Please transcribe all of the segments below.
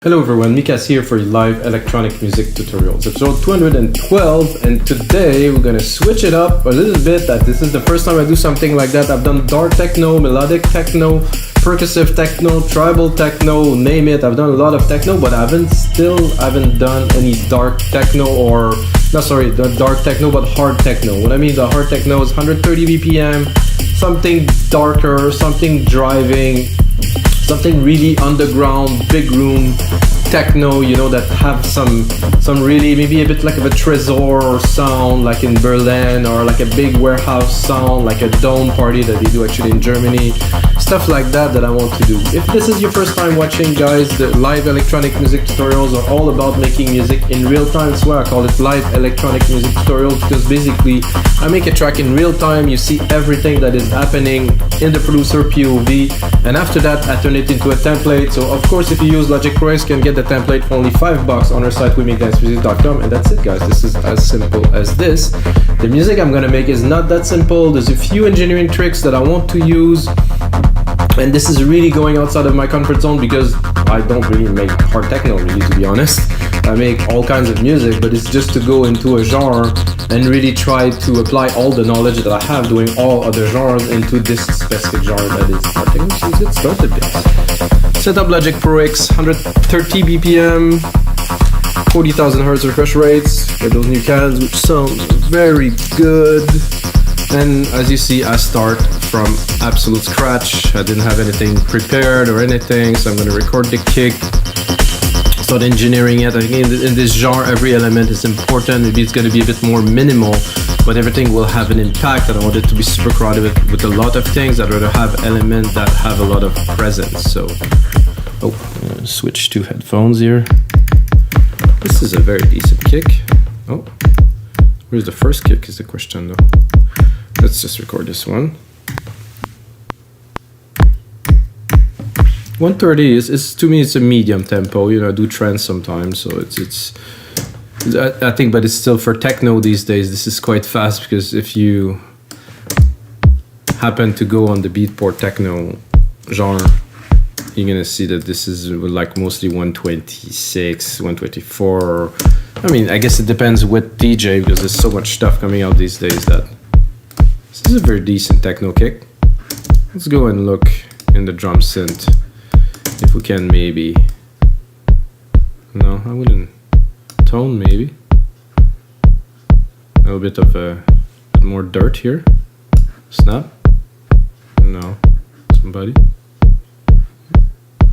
Hello everyone, Mikas here for live electronic music tutorials, episode 212, and today we're gonna switch it up a little bit. This is the first time I do something like that. I've done dark techno, melodic techno, percussive techno, tribal techno, name it. I've done a lot of techno, but I haven't done any dark techno the dark techno, but hard techno. What I mean, the hard techno is 130 BPM, something darker, something driving, something really underground, big room techno, you know, that have some really maybe a bit like of a Trésor or sound like in Berlin, or like a big warehouse sound like a dome party that they do actually in Germany, stuff like that I want to do. If this is your first time watching, guys, the live electronic music tutorials are all about making music in real time. That's why I call it live electronic music tutorials, because basically I make a track in real time. You see everything that is happening in the producer POV, and after that I turn it into a template. So of course, if you use Logic Pro X, you can get the template for only $5 on our site, wemakedancemusic.com, and that's it, guys. This is as simple as this. The music I'm gonna make is not that simple. There's a few engineering tricks that I want to use, and this is really going outside of my comfort zone because I don't really make hard techno, really, to be honest. I make all kinds of music, but it's just to go into a genre and really try to apply all the knowledge that I have doing all other genres into this specific genre that is hard techno. So let's get started, guys. Set up Logic Pro X, 130 BPM, 40,000 Hz refresh rates. Get those new cans, which sounds very good. And as you see, I start from absolute scratch. I didn't have anything prepared or anything, so I'm going to record the kick, start engineering it. I think in this genre, every element is important. Maybe it's going to be a bit more minimal, but everything will have an impact. I don't want it to be super crowded with a lot of things. I'd rather have elements that have a lot of presence. So, switch to headphones here. This is a very decent kick. Oh, where's the first kick is the question though. Let's just record this one. 130 is to me, it's a medium tempo. You know, I do trance sometimes, so it's I think, but it's still for techno these days. This is quite fast, because if you happen to go on the beatport techno genre, you're gonna see that this is like mostly 126, 124. I mean, I guess it depends with DJ, because there's so much stuff coming out these days that this is a very decent techno kick. Let's go and look in the drum synth if we can maybe. No, I wouldn't. Tone maybe. A little bit of a bit more dirt here. Snap. No. Somebody.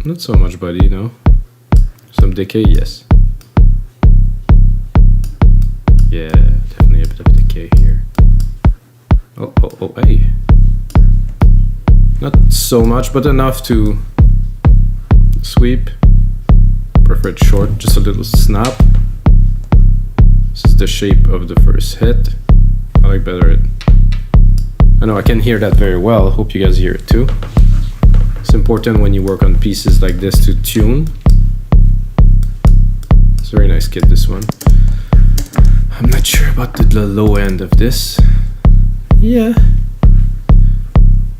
Not so much body, no. Some decay, yes. Yeah, definitely a bit of decay here. Oh, hey. Not so much, but enough to sweep. Prefer it short, just a little snap. This is the shape of the first hit. I like better it. I know I can hear that very well. Hope you guys hear it too. It's important when you work on pieces like this to tune. It's a very nice kit, this one. I'm not sure about the low end of this. Yeah,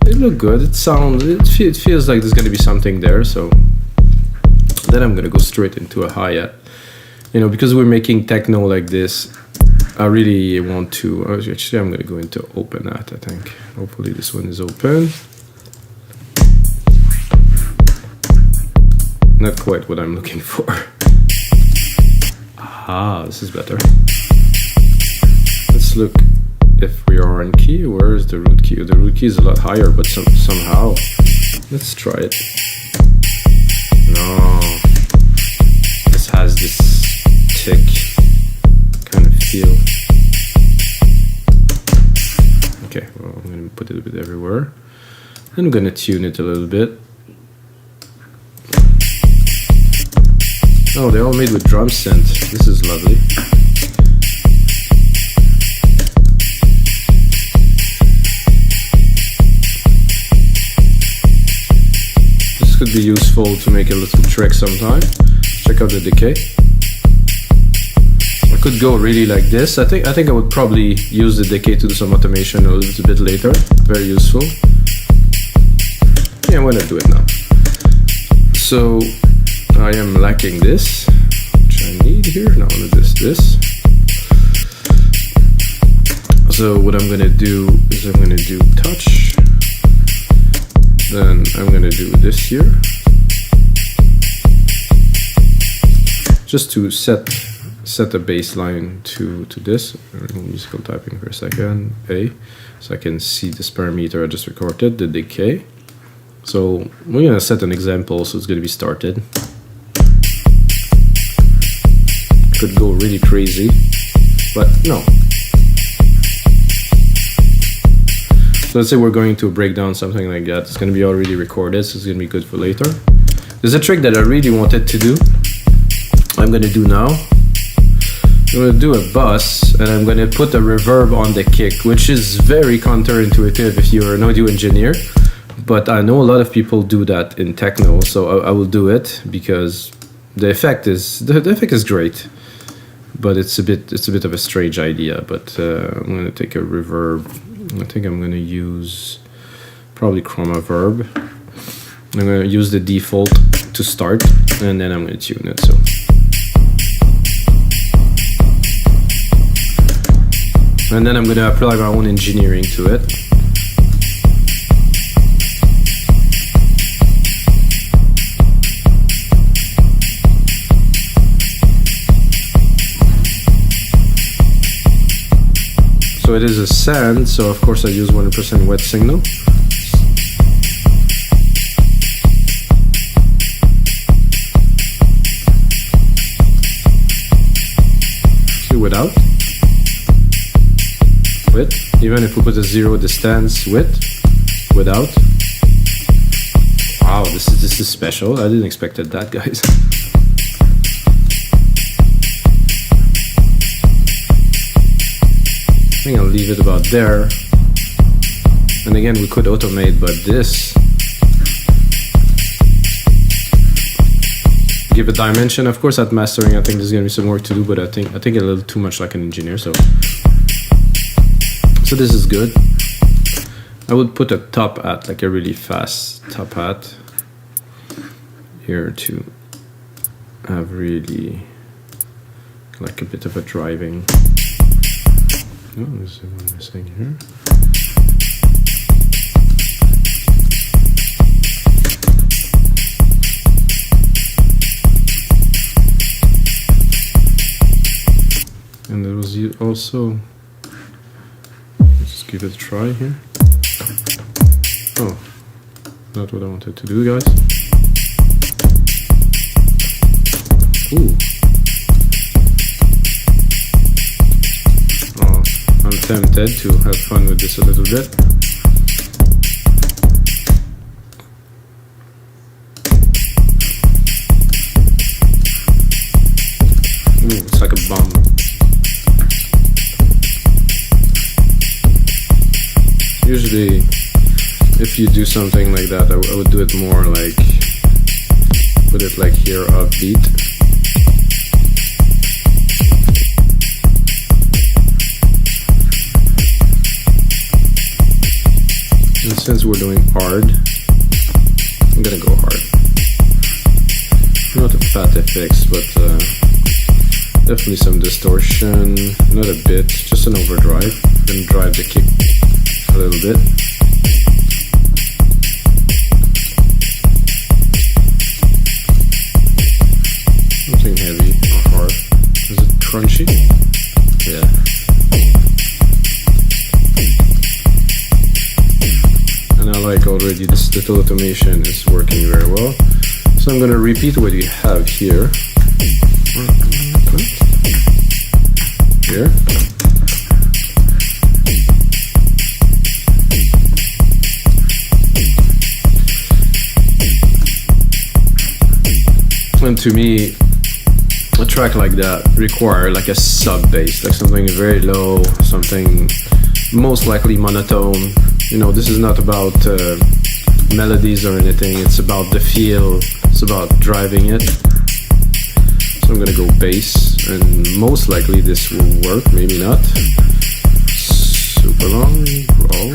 it looked good. It feels like there's gonna be something there. So then I'm gonna go straight into a hi-hat. You know, because we're making techno like this, I really want to. Actually, I'm gonna go into open hat. I think. Hopefully, this one is open. Not quite what I'm looking for. Ah, this is better. Let's look if we are on key. Where is the root key? The root key is a lot higher, but somehow. Let's try it. No. This has this tick kind of feel. Okay, well, I'm going to put it a bit everywhere. And I'm going to tune it a little bit. Oh, they're all made with drum synth. This is lovely. This could be useful to make a little trick sometime. Check out the decay. I could go really like this. I think I would probably use the decay to do some automation a little bit later. Very useful. Yeah, I'm gonna do it now. So I am lacking this, which I need here. No, this. So what I'm gonna do is I'm gonna do touch. Then I'm gonna do this here. Just to set the baseline to this. Musical typing for a second. A. So I can see this parameter I just recorded, the decay. So we're gonna set an example, so it's gonna be started. Could go really crazy, but no. So let's say we're going to break down something like that. It's gonna be already recorded, so it's gonna be good for later. There's a trick that I really wanted to do. I'm gonna do now. I'm gonna do a bus, and I'm gonna put a reverb on the kick, which is very counterintuitive if you're an audio engineer. But I know a lot of people do that in techno, so I will do it because the effect is great. But it's a bit of a strange idea. But I'm gonna take a reverb. I think I'm gonna use probably chroma verb. I'm gonna use the default to start, and then I'm gonna tune it. So. And then I'm going to apply my own engineering to it. So it is a sand, so of course I use 100% wet signal. See, without. Even if we put a 0 distance without. Wow, this is special. I didn't expect that, guys. I think I'll leave it about there. And again, we could automate, but this give a dimension. Of course, at mastering, I think there's gonna be some work to do, but I think a little too much like an engineer. So this is good. I would put a top hat, like a really fast top hat here to have really like a bit of a driving. Oh, there's one missing here. And there was also. Give it a try here. Oh, not what I wanted to do, guys. Ooh. Oh, I'm tempted to have fun with this a little bit. Ooh, it's like a bomb. Usually, if you do something like that, I would do it more like, put it like here, upbeat. And since we're doing hard, I'm gonna go hard. Not a fat FX, but definitely some distortion, not a bit, just an overdrive, and drive the kick a little bit. Something heavy or hard. Is it crunchy? Yeah. And I like already this little automation is working very well. So I'm going to repeat what we have here. Here. And to me, a track like that requires like a sub bass, like something very low, something most likely monotone. You know, this is not about melodies or anything, it's about the feel, it's about driving it. So I'm gonna go bass, and most likely this will work, maybe not. Super long, roll.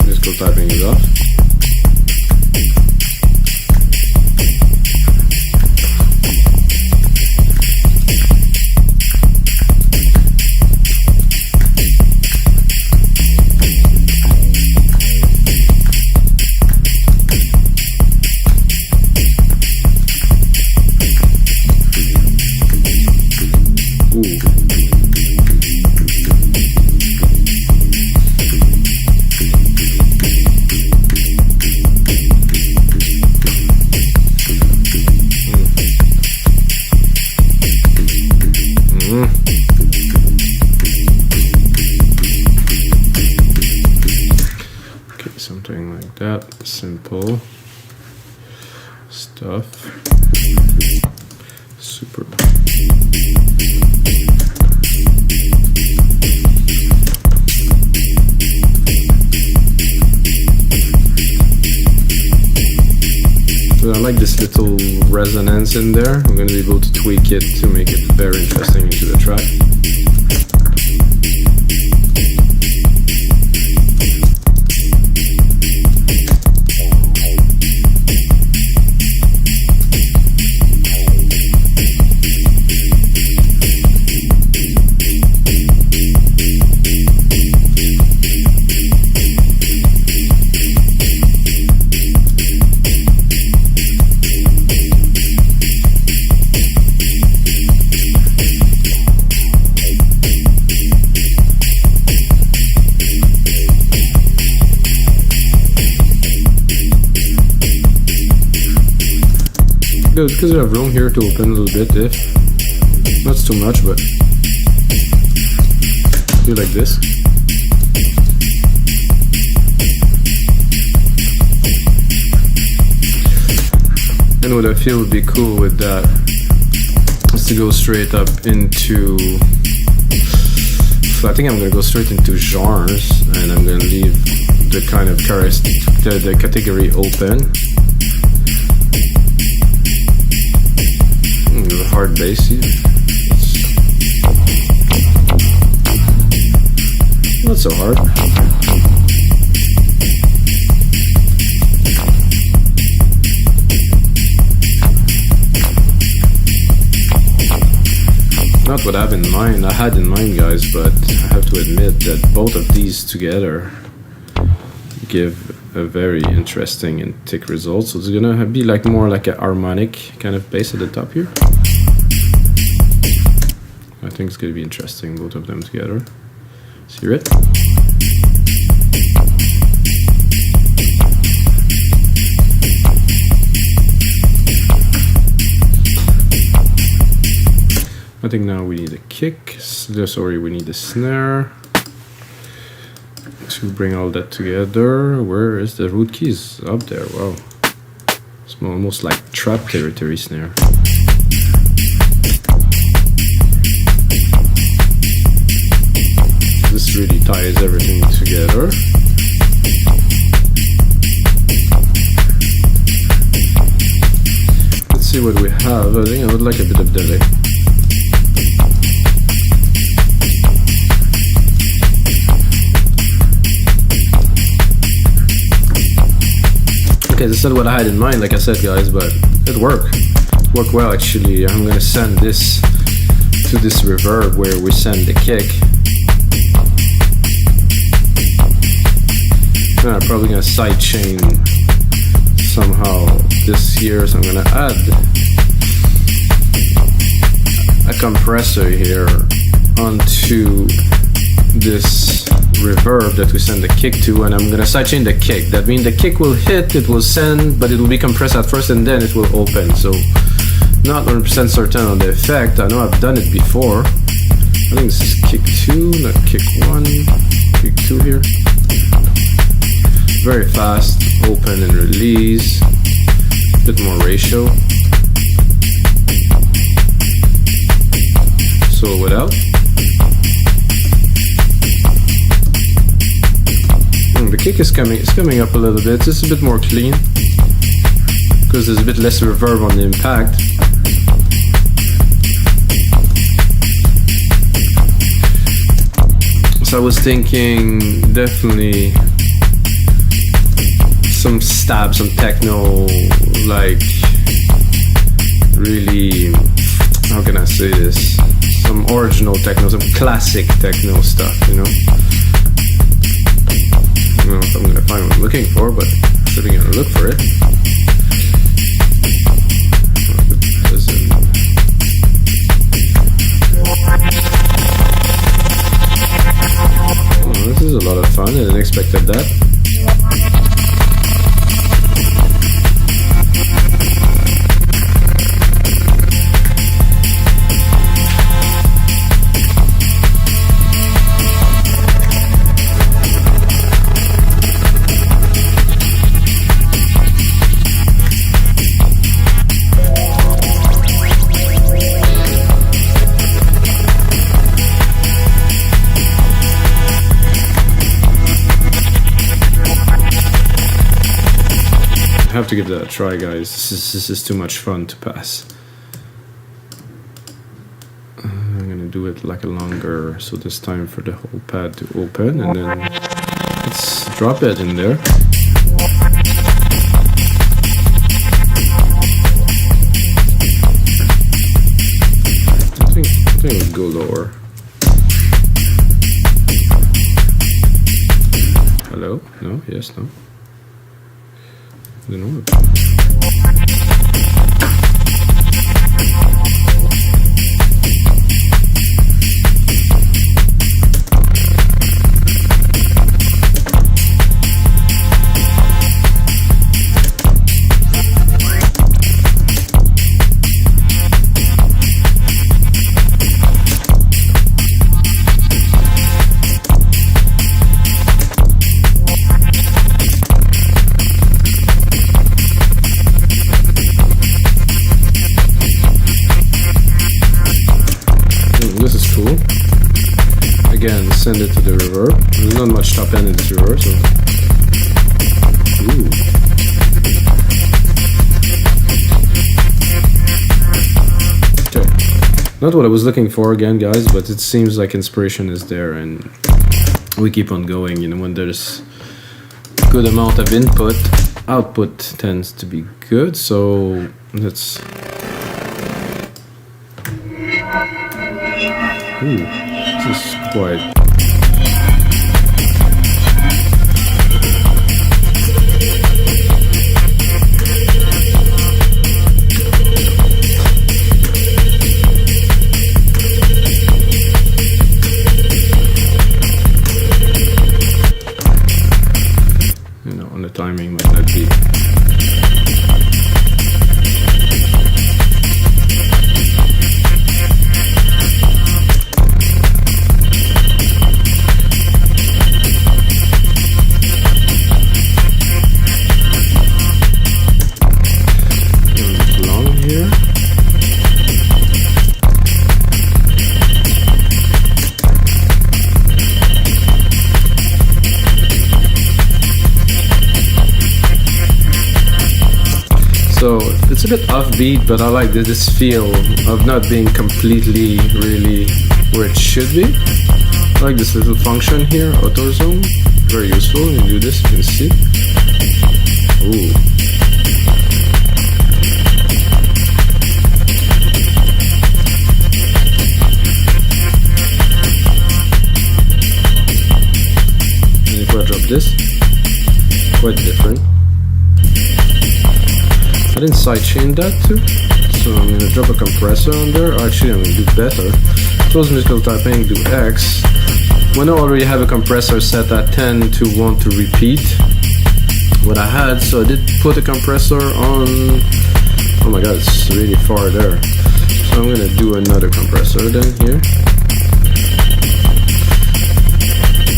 Musical typing is off. simple stuff. Super. So I like this little resonance in there. I'm going to be able to tweak it to make it very interesting into the track. Because we have room here to open a little bit, if not too much, but do like this. And what I feel would be cool with that is to go straight up into, I think I'm going to go straight into genres, and I'm going to leave the kind of the category open. Hard bass here. Not so hard. Not what I had in mind, guys, but I have to admit that both of these together give a very interesting and thick result. So it's gonna be like more like a harmonic kind of bass at the top here. I think it's gonna be interesting, both of them together. Let's hear it. I think now we need a kick. Sorry, we need a snare to bring all that together. Where is the root keys? Up there. Wow, it's almost like trap territory snare. This really ties everything together. Let's see what we have. I think I would like a bit of delay. Okay, this is not what I had in mind, like I said, guys, but it worked well actually. I'm gonna send this to this reverb where we send the kick. And I'm probably gonna sidechain somehow this here, so I'm gonna add a compressor here onto this reverb that we send the kick to, and I'm gonna sidechain the kick. That means the kick will hit, it will send, but it will be compressed at first and then it will open. So not 100% certain on the effect. I know I've done it before. I think this is kick 2, not kick 1. Kick 2 here. Very fast, open and release. A bit more ratio. So without. The kick is coming up a little bit. It's a bit more clean because there's a bit less reverb on the impact. So I was thinking definitely some stab, some techno, like really, how can I say this? Some original techno, some classic techno stuff, you know? I don't know if I'm gonna find what I'm looking for, but I'm certainly gonna look for it. Oh, this is a lot of fun. I didn't expect that. have to give that a try, guys. This is too much fun to pass. I'm gonna do it like a longer, so this time for the whole pad to open, and then let's drop it in there. I think we'll go lower. Hello? No? Yes? No? I don't know. Again, send it to the reverb. There's not much top end in this reverb, so. Ooh. Okay. Not what I was looking for again, guys, but it seems like inspiration is there, and we keep on going. You know, when there's a good amount of input, output tends to be good. So let's. Ooh. This is quite... You know, on the timing might not be... So it's a bit offbeat, but I like this feel of not being completely really where it should be. I like this little function here, auto zoom, very useful. When you do this, you can see. Ooh. And if I drop this, quite different. I didn't sidechain that too, so I'm gonna drop a compressor on there. Actually, I'm gonna do better. Close musical typing, do X. When I already have a compressor set, I tend to want to repeat what I had, so I did put a compressor on. Oh my god, it's really far there. So I'm gonna do another compressor then here.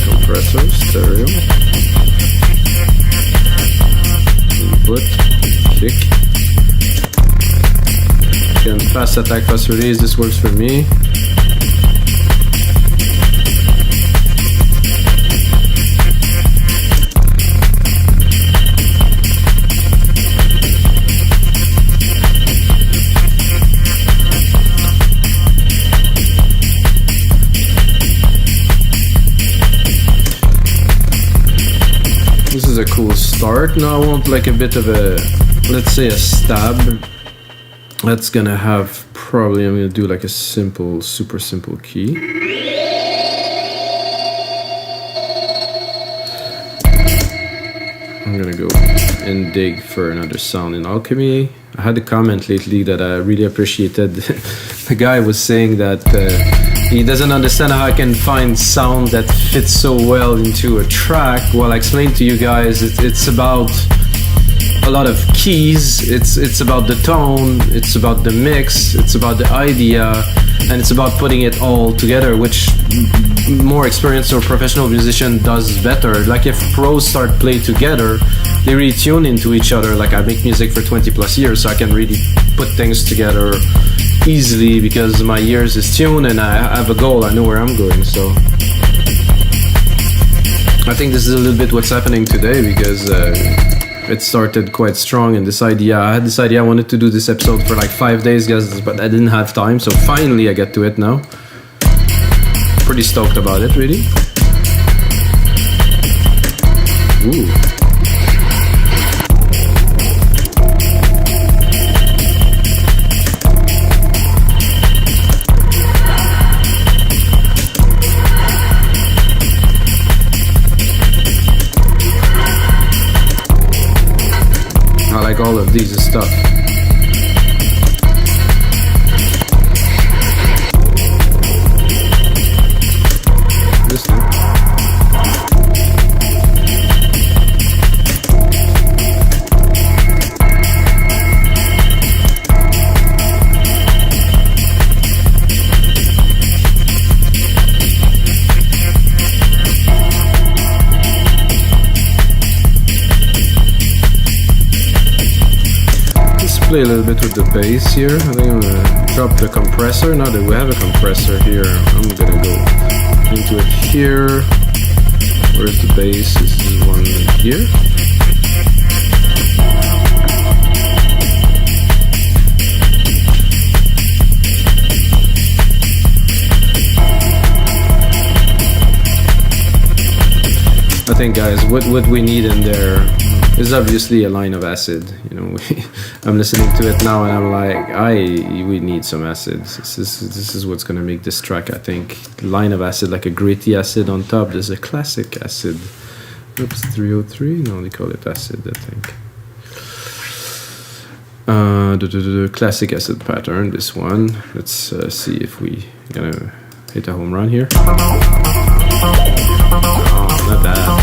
Compressor, stereo. Input, kick. Again, fast attack, fast release, this works for me. This is a cool start. Now I want like a bit of a, let's say a stab. That's gonna have probably, I'm gonna do like a simple, super simple key. I'm gonna go and dig for another sound in Alchemy. I had a comment lately that I really appreciated. The guy was saying that he doesn't understand how I can find sound that fits so well into a track. Well, I explained to you guys, it's about a lot of keys, it's about the tone, it's about the mix, it's about the idea, and it's about putting it all together, which more experienced or professional musician does better. Like if pros start play together, they really tune into each other. Like I make music for 20 plus years, so I can really put things together easily because my ears is tuned and I have a goal, I know where I'm going. So I think this is a little bit what's happening today, because it started quite strong, and this idea, I had this idea, I wanted to do this episode for like 5 days, guys, but I didn't have time, so finally I get to it now. Pretty stoked about it, really. Ooh. I like all of these stuff. This thing. Play a little bit with the bass here. I think I'm gonna drop the compressor. Now that we have a compressor here, I'm gonna go into it here. Where's the bass? This is one here. I think, guys, what we need in there is obviously a line of acid. You know, I'm listening to it now and I'm like, we need some acid. This is what's gonna make this track, I think. Line of acid, like a gritty acid on top. There's a classic acid. Oops, 303. No, they call it acid, I think. The classic acid pattern. This one. Let's see if we gonna hit a home run here. Oh, not bad.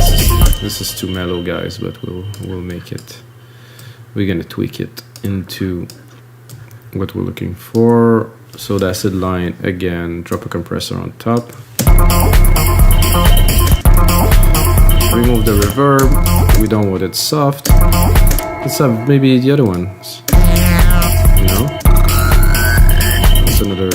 This is too mellow, guys, but we'll make it. We're gonna tweak it into what we're looking for. So the acid line again. Drop a compressor on top. Remove the reverb. We don't want it soft. Let's have maybe the other ones. You know, that's another.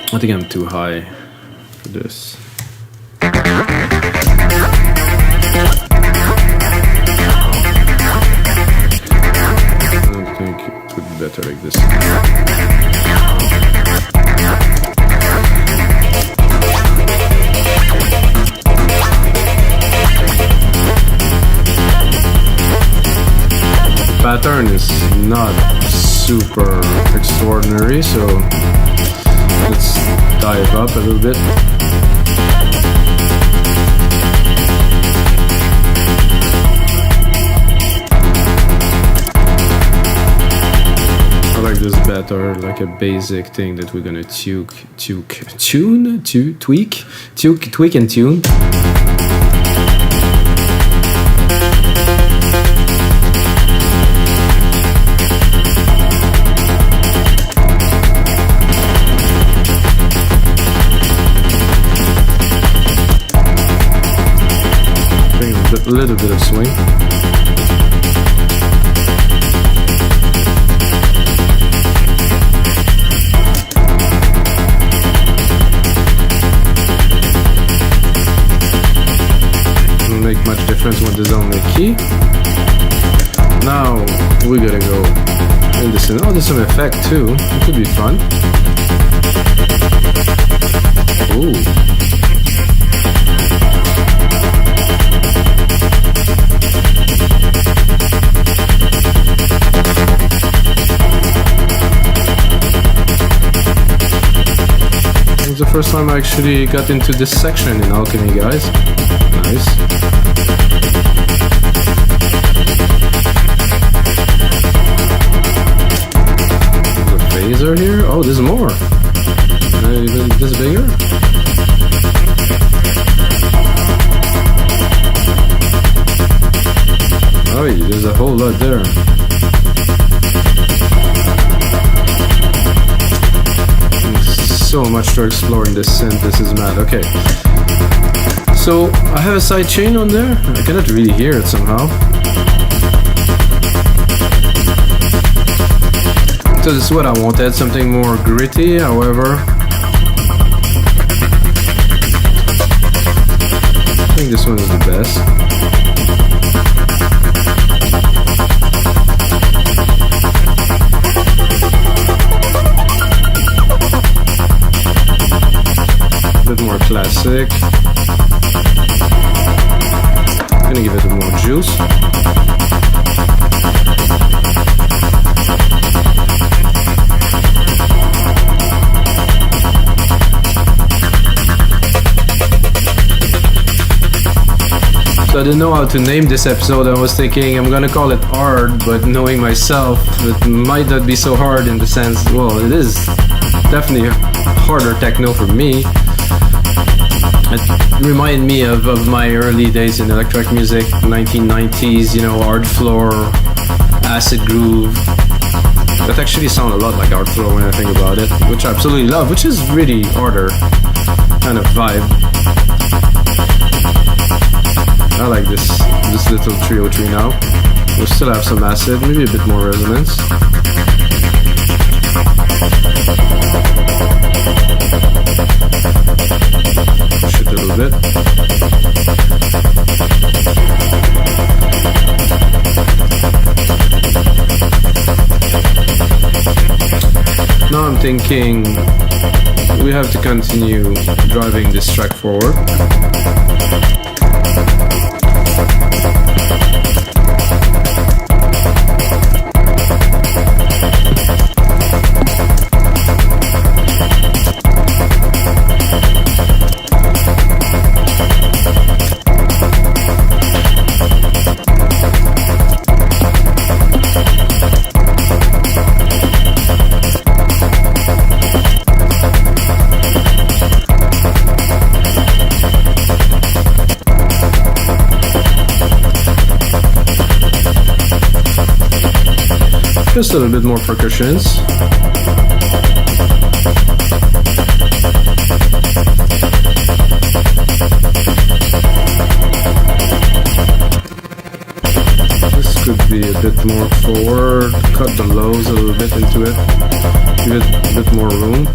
I think I'm too high for this. I don't think it would be better like this. The pattern is not super extraordinary, so let's dive up a little bit. I like this better, like a basic thing that we're gonna tweak and tune. A little bit of swing. Doesn't make much difference when there's only a key. Now we're gonna go in this. Oh, there's some effect too. It could be fun. Ooh. first time I actually got into this section in Alchemy, guys. Nice. There's a phaser here. Oh, there's more. This is bigger? Oh, there's a whole lot there. So much to explore in this synth. This is mad. Okay. So I have a side chain on there. I cannot really hear it somehow. So this is what I wanted, something more gritty, however. I think this one is the best. A bit more classic. I'm gonna give it more juice. So I didn't know how to name this episode. I was thinking I'm gonna call it hard, but knowing myself, it might not be so hard in the sense, well, it is definitely harder techno for me. It reminded me of my early days in electronic music, 1990s, you know, hard floor, acid groove. That actually sound a lot like hard floor when I think about it, which I absolutely love, which is really harder kind of vibe. I like this little trio tree now. We'll still have some acid, maybe a bit more resonance. Push it a little bit. Now I'm thinking we have to continue driving this track forward. Just a little bit more percussions. This could be a bit more forward, cut the lows a little bit into it, give it a bit more room.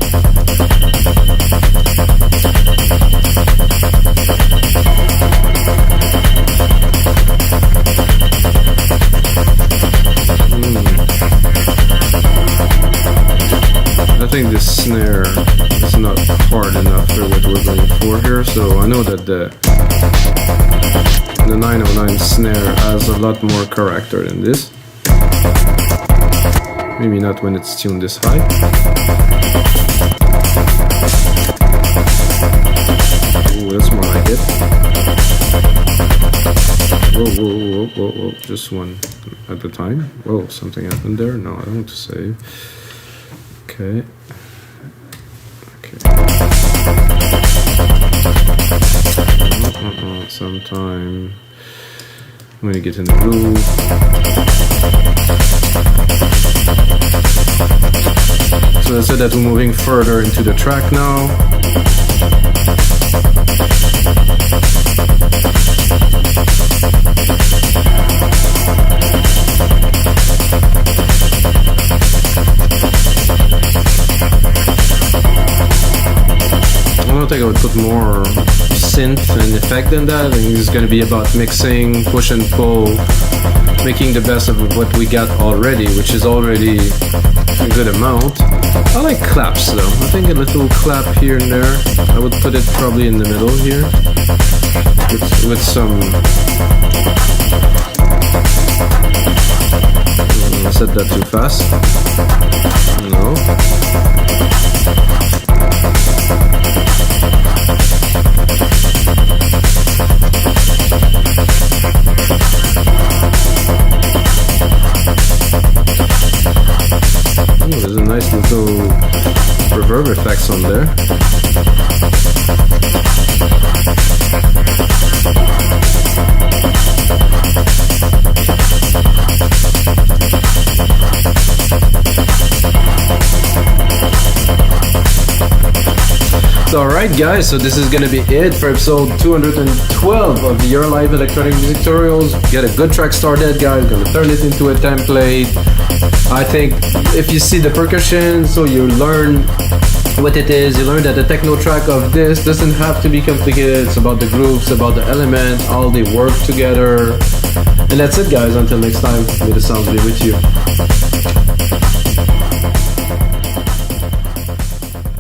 I think this snare is not hard enough for what we're going for here, so I know that the 909 snare has a lot more character than this. Maybe not when it's tuned this high. Ooh, that's more like it. Whoa, just one at a time. Whoa, something happened there. No, I don't want to save. Okay. Sometime when you get in the groove. So I said that we're moving further into the track now. I don't think I would put more synth and effect than that. I think it's going to be about mixing, push and pull, making the best of what we got already, which is already a good amount. I like claps though. I think a little clap here and there. I would put it probably in the middle here with some... I said that too fast. No. nice little reverb effects on there. Alright guys, so this is gonna be it for episode 212 of Your Live Electronic Music Tutorials. Get a good track started, guys. Gonna turn it into a template. I think if you see the percussion, so you learn what it is, you learn that the techno track of this doesn't have to be complicated. It's about the groups, about the elements, how they work together. And that's it guys, until next time, may the sounds be with you.